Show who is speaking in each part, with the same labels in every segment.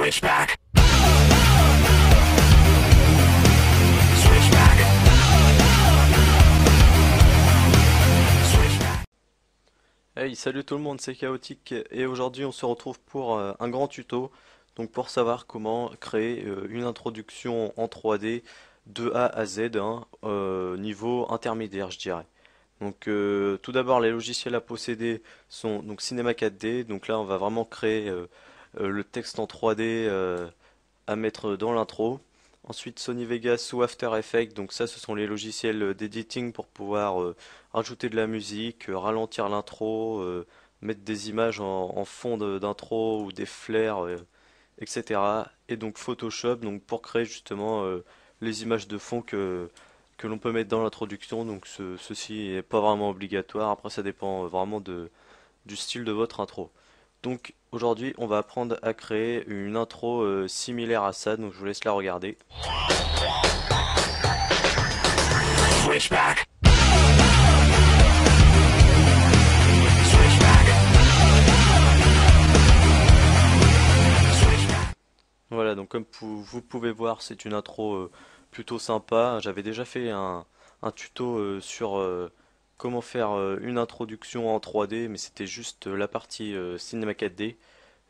Speaker 1: Switchback. Switchback. Switchback.
Speaker 2: Hey, salut tout le monde, c'est Chaotique et aujourd'hui on se retrouve pour un grand tuto, donc pour savoir comment créer une introduction en 3D de A à Z, hein, niveau intermédiaire je dirais. Donc tout d'abord les logiciels à posséder sont donc Cinema 4D, donc là on va vraiment créer le texte en 3D à mettre dans l'intro. Ensuite Sony Vegas ou After Effects, donc ça ce sont les logiciels d'editing pour pouvoir rajouter de la musique, ralentir l'intro, mettre des images en fond d'intro ou des flares, etc. Et donc Photoshop donc pour créer justement les images de fond que l'on peut mettre dans l'introduction. Donc ceci n'est pas vraiment obligatoire, après ça dépend vraiment du style de votre intro. Donc aujourd'hui on va apprendre à créer une intro similaire à ça, donc je vous laisse la regarder.
Speaker 1: Switchback. Switchback. Switchback.
Speaker 2: Voilà, donc comme vous pouvez voir c'est une intro plutôt sympa. J'avais déjà fait un tuto sur comment faire une introduction en 3D, mais c'était juste la partie Cinema 4D.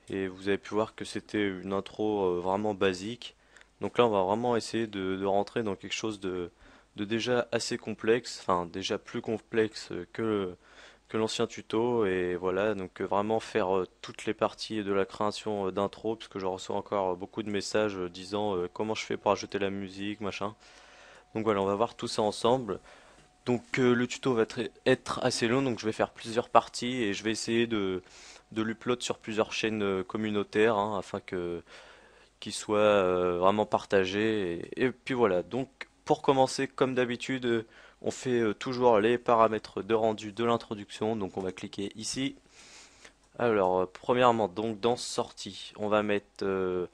Speaker 2: Et vous avez pu voir que c'était une intro vraiment basique. Donc là, on va vraiment essayer de rentrer dans quelque chose de déjà assez complexe, enfin déjà plus complexe que l'ancien tuto. Et voilà, donc vraiment faire toutes les parties de la création d'intro, parce que je reçois encore beaucoup de messages disant comment je fais pour ajouter la musique, machin. Donc voilà, on va voir tout ça ensemble. Donc le tuto va être assez long, donc je vais faire plusieurs parties et je vais essayer de l'upload sur plusieurs chaînes communautaires, hein, afin que qu'il soit vraiment partagé. Et puis voilà, donc pour commencer, comme d'habitude, on fait toujours les paramètres de rendu de l'introduction. Donc on va cliquer ici. Alors premièrement, donc dans sortie, on va mettre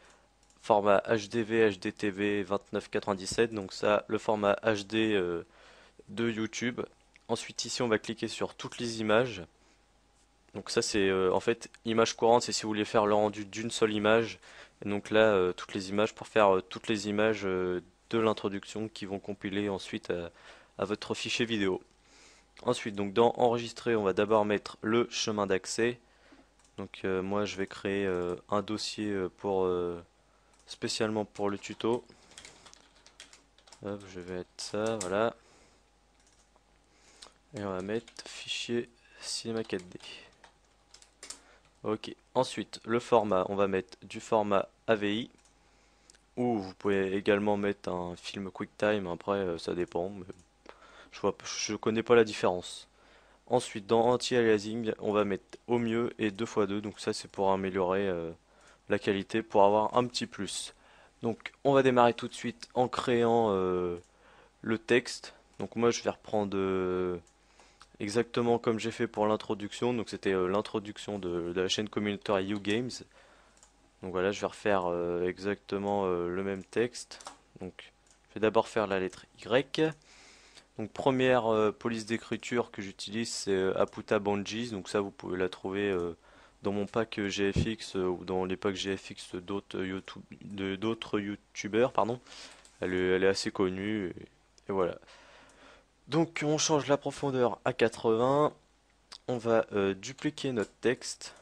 Speaker 2: format HDV, HDTV 2997, donc ça, le format HD de YouTube. Ensuite ici on va cliquer sur toutes les images. Donc ça c'est en fait image courante, c'est si vous voulez faire le rendu d'une seule image. Et donc là toutes les images pour faire toutes les images de l'introduction qui vont compiler ensuite à votre fichier vidéo. Ensuite donc dans enregistrer on va d'abord mettre le chemin d'accès. Donc moi je vais créer un dossier pour spécialement pour le tuto. Hop, je vais mettre ça, voilà. Et on va mettre fichier Cinema 4D. Ok, ensuite le format, on va mettre du format AVI, ou vous pouvez également mettre un film QuickTime, après ça dépend, mais je connais pas la différence. Ensuite dans anti-aliasing, on va mettre au mieux et 2x2, donc ça c'est pour améliorer la qualité, pour avoir un petit plus. Donc on va démarrer tout de suite en créant le texte. Donc moi je vais reprendre exactement comme j'ai fait pour l'introduction, donc c'était l'introduction de la chaîne communautaire YouGames. Donc voilà, je vais refaire exactement le même texte. Donc je vais d'abord faire la lettre Y. Donc première police d'écriture que j'utilise c'est Aputa Bangis, donc ça vous pouvez la trouver dans mon pack GFX ou dans les packs GFX d'autres youtubeurs, pardon. Elle est assez connue et voilà. Donc on change la profondeur à 80. On va dupliquer notre texte.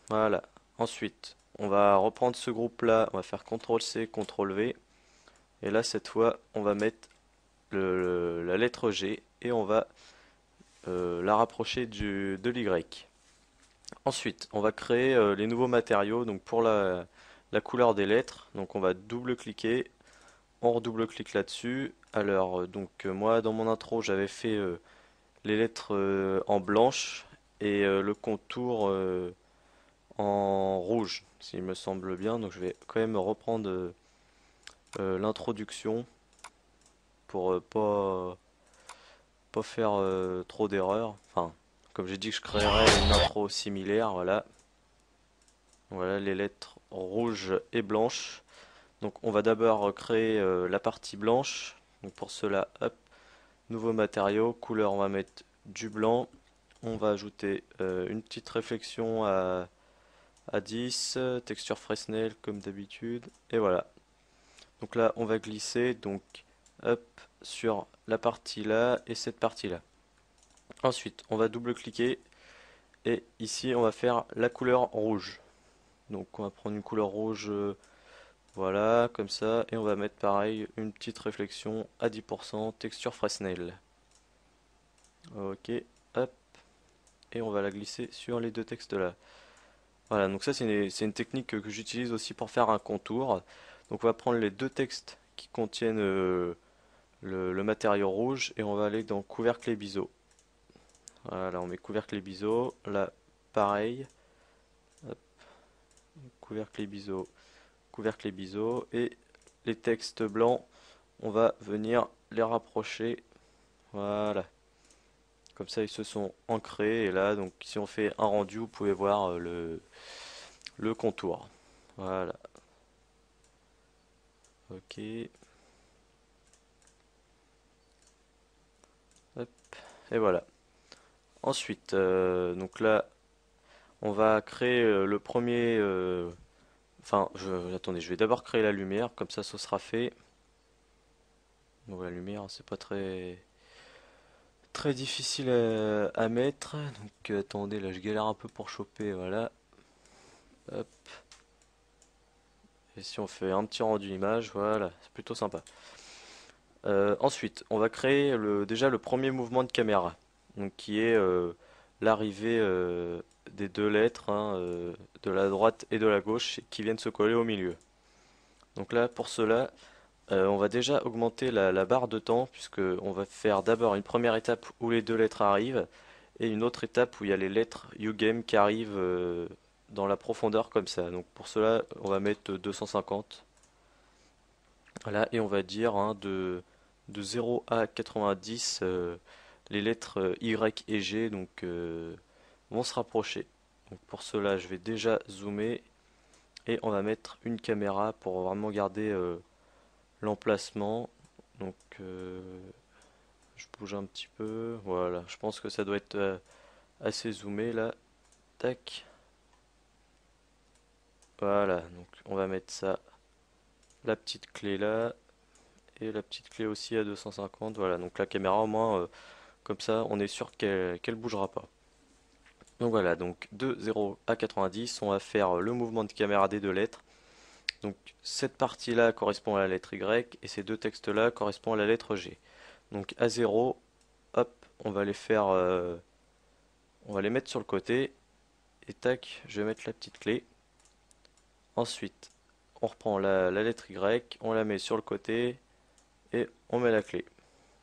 Speaker 2: Voilà. Ensuite, on va reprendre ce groupe-là. On va faire CTRL-C, CTRL-V. Et là, cette fois, on va mettre la lettre G et on va la rapprocher de l'Y. Ensuite, on va créer les nouveaux matériaux. Donc pour la couleur des lettres, donc on va double-cliquer. On redouble-clique là-dessus. Alors, moi, dans mon intro, j'avais fait les lettres en blanche et le contour en rouge, s'il me semble bien. Donc je vais quand même reprendre l'introduction pour pas faire trop d'erreurs. Enfin, comme j'ai dit que je créerais une intro similaire, voilà. Voilà les lettres rouges et blanches. Donc on va d'abord créer la partie blanche. Donc pour cela, hop, nouveau matériau, couleur, on va mettre du blanc. On va ajouter une petite réflexion à 10, texture Fresnel comme d'habitude, et voilà. Donc là, on va glisser, donc, hop, sur la partie là et cette partie là. Ensuite, on va double-cliquer et ici, on va faire la couleur rouge. Donc, on va prendre une couleur rouge, voilà, comme ça, et on va mettre pareil une petite réflexion à 10%, texture Fresnel. Ok, hop, et on va la glisser sur les deux textes là. Voilà, donc ça c'est une technique que j'utilise aussi pour faire un contour. Donc on va prendre les deux textes qui contiennent le matériau rouge et on va aller dans couvercle et biseau. Voilà, on met couvercle et biseau. Là, pareil. Hop, couvercle et biseau. Et les textes blancs, on va venir les rapprocher. Voilà. Comme ça, ils se sont ancrés. Et là, donc, si on fait un rendu, vous pouvez voir le contour. Voilà. Ok. Hop. Et voilà. Ensuite, donc là, on va créer le premier. Enfin, attendez, je vais d'abord créer la lumière, comme ça, ce sera fait. Donc la lumière, c'est pas très difficile à mettre. Donc attendez, là, je galère un peu pour choper. Voilà. Hop. Et si on fait un petit rendu image, voilà, c'est plutôt sympa. Ensuite, on va créer déjà le premier mouvement de caméra, donc qui est l'arrivée des deux lettres, hein, de la droite et de la gauche, qui viennent se coller au milieu. Donc là, pour cela, on va déjà augmenter la barre de temps, puisque on va faire d'abord une première étape où les deux lettres arrivent, et une autre étape où il y a les lettres YouGame qui arrivent dans la profondeur comme ça. Donc pour cela, on va mettre 250. Voilà, et on va dire hein, de 0 à 90, les lettres Y et G vont se rapprocher. Donc pour cela, je vais déjà zoomer et on va mettre une caméra pour vraiment garder l'emplacement. Donc je bouge un petit peu. Voilà, je pense que ça doit être assez zoomé là. Tac. Voilà, donc on va mettre ça, la petite clé là et la petite clé aussi à 250. Voilà, donc la caméra au moins comme ça on est sûr qu'elle bougera pas. Donc voilà, donc de 0 à 90, on va faire le mouvement de caméra des deux lettres. Donc cette partie-là correspond à la lettre Y et ces deux textes-là correspondent à la lettre G. Donc à 0, hop, on va les faire, on va les mettre sur le côté et tac, je vais mettre la petite clé. Ensuite, on reprend la lettre Y, on la met sur le côté et on met la clé.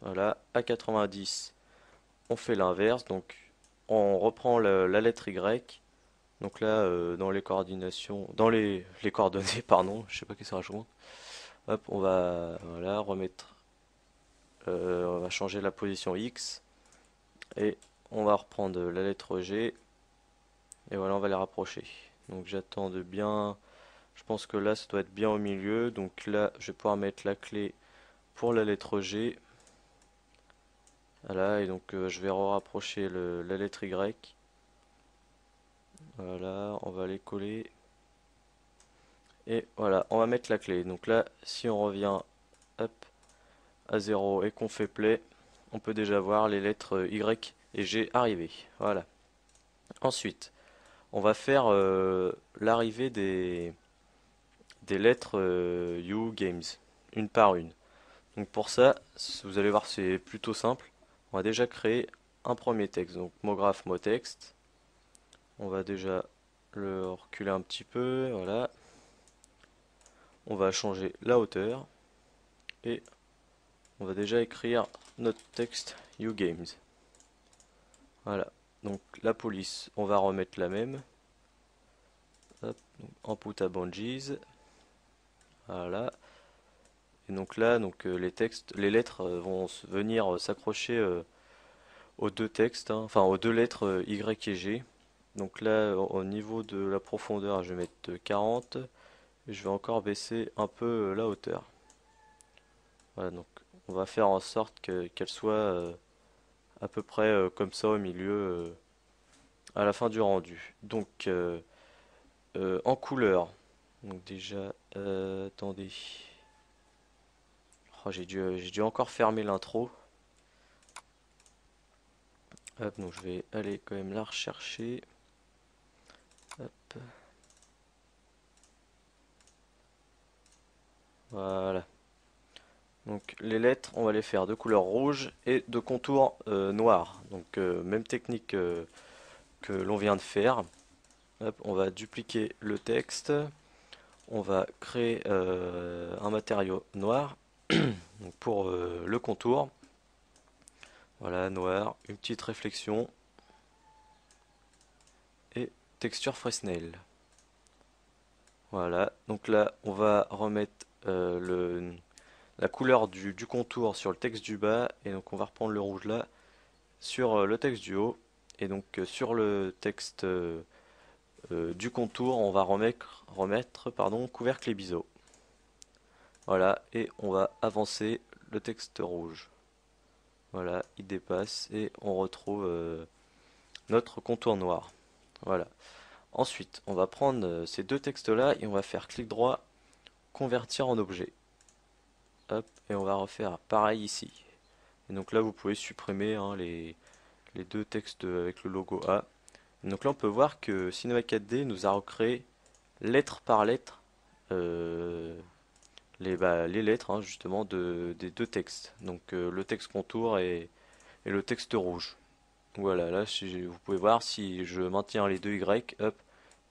Speaker 2: Voilà, à 90, on fait l'inverse, donc on reprend la lettre Y. Donc là, dans les coordinations, dans les coordonnées, pardon, je sais pas qui ça rajoute. Hop, on va voilà remettre, on va changer la position X et on va reprendre la lettre G et voilà, on va les rapprocher. Donc j'attends de bien, je pense que là, ça doit être bien au milieu. Donc là, je vais pouvoir mettre la clé pour la lettre G. Voilà, et donc je vais rapprocher la lettre Y. Voilà, on va les coller. Et voilà, on va mettre la clé. Donc là, si on revient hop, à 0 et qu'on fait play, on peut déjà voir les lettres Y et G arriver. Voilà. Ensuite, on va faire l'arrivée des lettres You Games, une par une. Donc pour ça, vous allez voir, c'est plutôt simple. On va déjà créer un premier texte. Donc mot graphe, mot texte. On va déjà le reculer un petit peu. Voilà. On va changer la hauteur et on va déjà écrire notre texte You Games. Voilà. Donc la police, on va remettre la même. Hop, donc, input à Bungees. Voilà. Et donc là, donc les textes, les lettres vont venir s'accrocher aux deux textes, hein, enfin aux deux lettres Y et G. Donc là, au niveau de la profondeur, je vais mettre 40. Et je vais encore baisser un peu la hauteur. Voilà, donc on va faire en sorte qu'elle soit à peu près comme ça au milieu à la fin du rendu. Donc en couleur. Donc déjà, attendez. Oh, j'ai dû encore fermer l'intro. Hop, donc je vais aller quand même la rechercher. Hop, voilà. Donc les lettres, on va les faire de couleur rouge et de contour noir. Donc même technique que l'on vient de faire. Hop, on va dupliquer le texte. On va créer un matériau noir donc pour le contour. Voilà, noir, une petite réflexion et texture Fresnel. Voilà, donc là on va remettre la couleur du contour sur le texte du bas et donc on va reprendre le rouge là sur le texte du haut et donc sur le texte du contour on va remettre pardon, couvercle et biseau. Voilà, et on va avancer le texte rouge. Voilà, il dépasse et on retrouve notre contour noir. Voilà. Ensuite, on va prendre ces deux textes-là et on va faire clic droit, convertir en objet. Hop, et on va refaire pareil ici. Et donc là, vous pouvez supprimer hein, les deux textes avec le logo A. Et donc là, on peut voir que Cinema 4D nous a recréé lettre par lettre euh, les lettres hein, justement des deux textes. Donc le texte contour et le texte rouge. Voilà, là vous pouvez voir si je maintiens les deux Y, hop,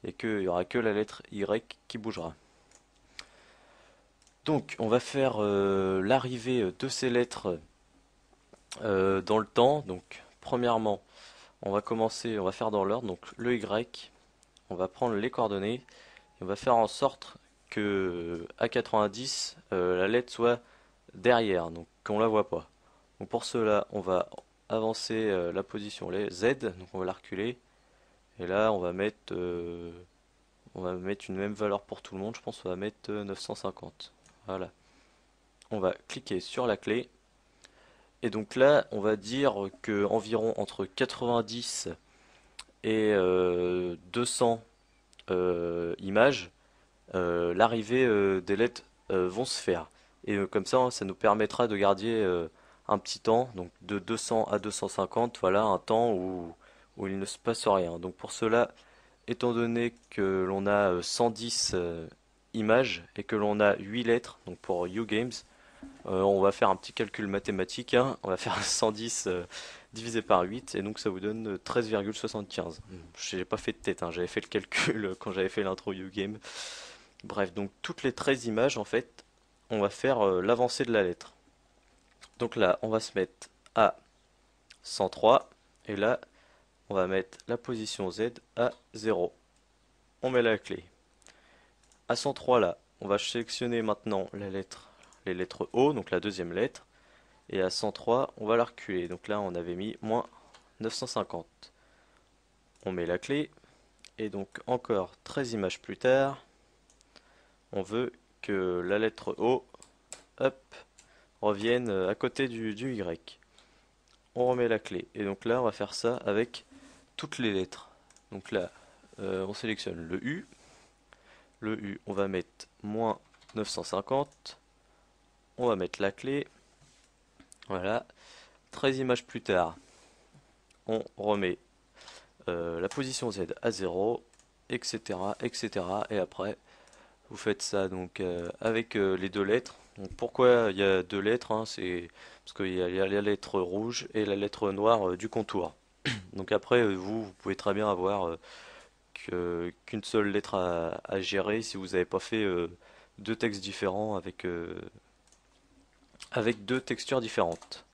Speaker 2: et qu'il n'y aura que la lettre Y qui bougera. Donc on va faire l'arrivée de ces lettres dans le temps. Donc premièrement, on va faire dans l'ordre. Donc le Y, on va prendre les coordonnées et on va faire en sorte que à 90 la lettre soit derrière, donc qu'on la voit pas. Donc pour cela, on va avancer la position les Z, donc on va la reculer. Et là, on va mettre une même valeur pour tout le monde. Je pense qu'on va mettre 950. Voilà. On va cliquer sur la clé. Et donc là, on va dire que environ entre 90 et 200 images, l'arrivée des lettres vont se faire. Et comme ça, hein, ça nous permettra de garder un petit temps, donc de 200 à 250, voilà, un temps où il ne se passe rien. Donc pour cela, étant donné que l'on a 110 images et que l'on a 8 lettres, donc pour YouGames, on va faire un petit calcul mathématique, hein. On va faire 110 divisé par 8 et donc ça vous donne 13,75. Je n'ai pas fait de tête, hein, j'avais fait le calcul quand j'avais fait l'intro YouGame. Bref, donc toutes les 13 images en fait, on va faire l'avancée de la lettre. Donc là, on va se mettre à 103 et là, on va mettre la position Z à 0. On met la clé. À 103 là, on va sélectionner maintenant les lettres O, donc la deuxième lettre. Et à 103, on va la reculer. Donc là, on avait mis moins 950. On met la clé. Et donc encore 13 images plus tard, on veut que la lettre O, hop, revienne à côté du Y. On remet la clé. Et donc là, on va faire ça avec toutes les lettres. Donc là, on sélectionne le U. Le U, on va mettre moins 950. On va mettre la clé. Voilà. 13 images plus tard, on remet la position Z à 0, etc., etc. Et après, vous faites ça donc avec les deux lettres. Donc pourquoi il y a deux lettres hein, c'est parce qu'il y a la lettre rouge et la lettre noire du contour. Donc après, vous pouvez très bien avoir qu'une seule lettre à gérer si vous n'avez pas fait deux textes différents avec deux textures différentes.